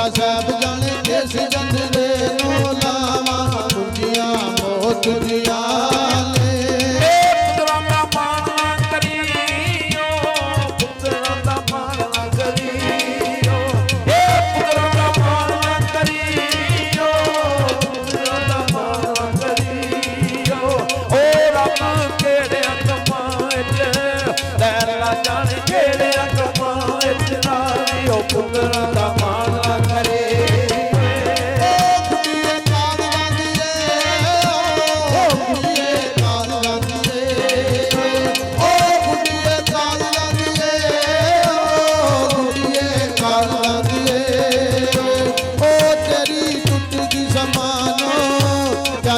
क्या सब जाने किस जंदरे नो लावा तुझिया मोह तुझिया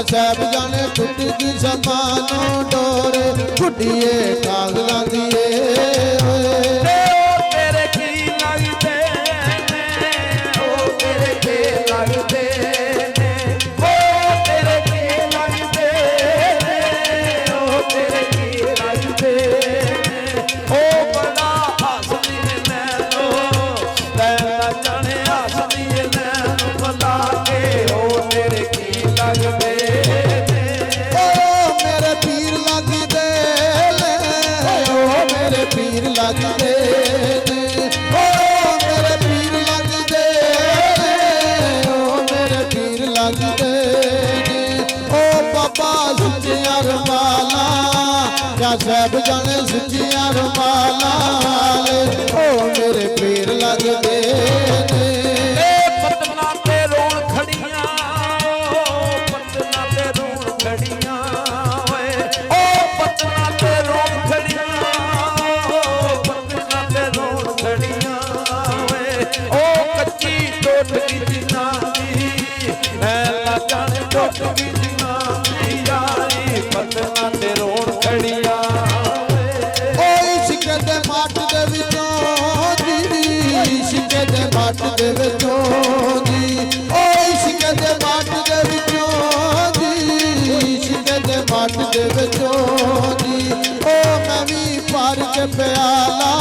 सब जाने टूट की समानो डोरे गुड्डिए काग लांदिए तेरे की लगते ओ तेरे के लगते ओ तेरे की लगते ओ तेरे की लगते ओ बड़ा हंसदी नैनो लैला जाने हंसदी नैनो बता के ओ तेरे की लगते पीर लगदे ओ मेरे पीर लगदे ओ मेरे पीर लगदे ओ बाबा सच्चिया रुमाला क्या सब जाने सच्चिया रुमाला ओ मेरे पीर लगदे पतना ते रोण खड़ियां पतना ते रोण खड़ियां ओ पतना ते रोण खड़ियां टोट की जिना दी ऐला जाने टोट की जिना दी यारी पतना ते रोण खड़िया ओ इश्क दे माट दे विचों जी इश्क दे माट दे विचों जी ओ इश्क दे माट दे विचों जी इश्क दे माट दे विचों जी ओ मैं भी पार के प्याला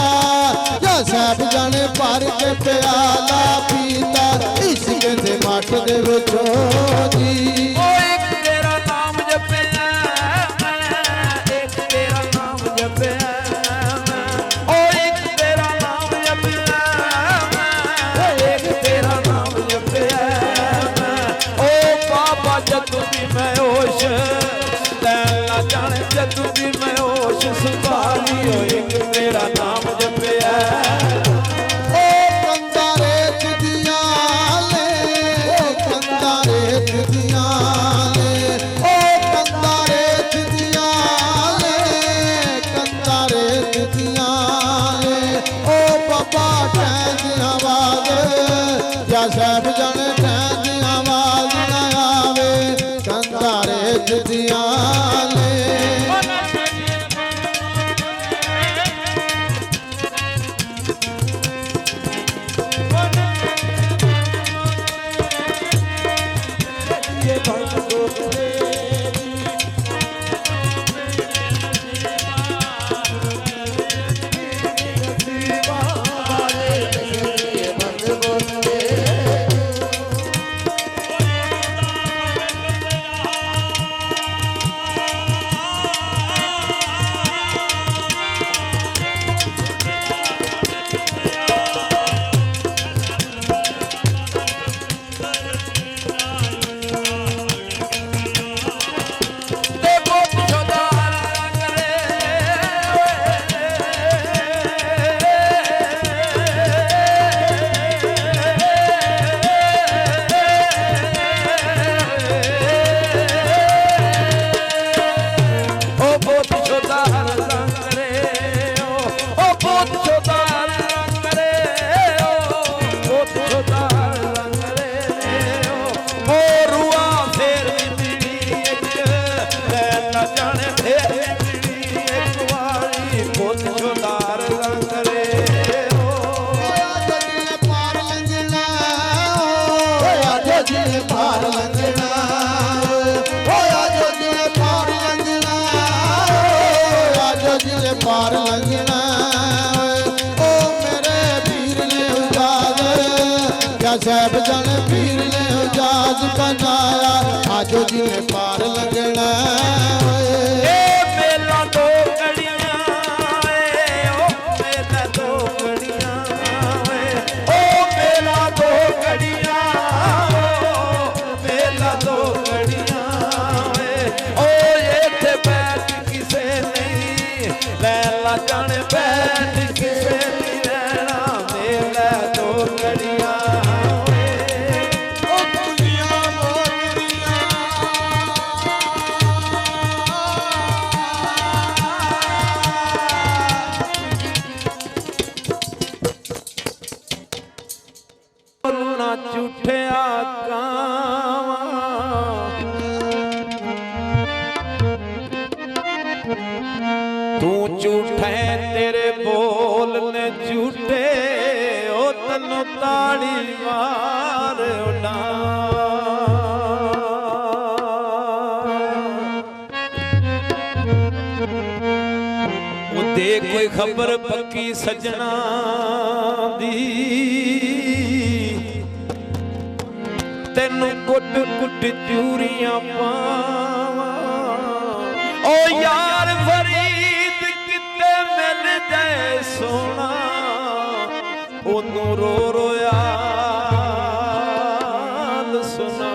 या सब जाने पार के प्याला पीता इश्क दे माट दे विचों जी ओ एक तेरा नाम जपया एक तेरा नाम जपया ओ एक तेरा नाम जपया एक तेरा नाम जपया ओ बाबा जदू भी मैं होश लैला जाने जदू भी मैं होश संभाली ओ एक तेरा नाम जपया सब जने टैंदी आवाज न आवे कंधारे जिदियां पार लंघना ओ मेरे पीर ने उजाद क्या साहब जाने पीर ने जहाज बनाया आजो जी ने पार लगना ए मेला दो घड़ियां ओ मेला दो घड़ियां ओ मेला दो घड़ियां ओ मेला दो घड़ियां ओ इत्थे बैठ किसे नहीं लैला जाने बैठ किसे नहीं रहना मेला दो घड़ियां ना झूठिया कावां तू झूठे तेरे बोल ने झूठे ओ तन्नू ताड़ी मार उड़ा दे कोई खबर पक्की सजना दी तेनू कुट कुट चूरियां पावां ओ यार फरीद किते मिल जाए सोना ओनू रो रोया सुना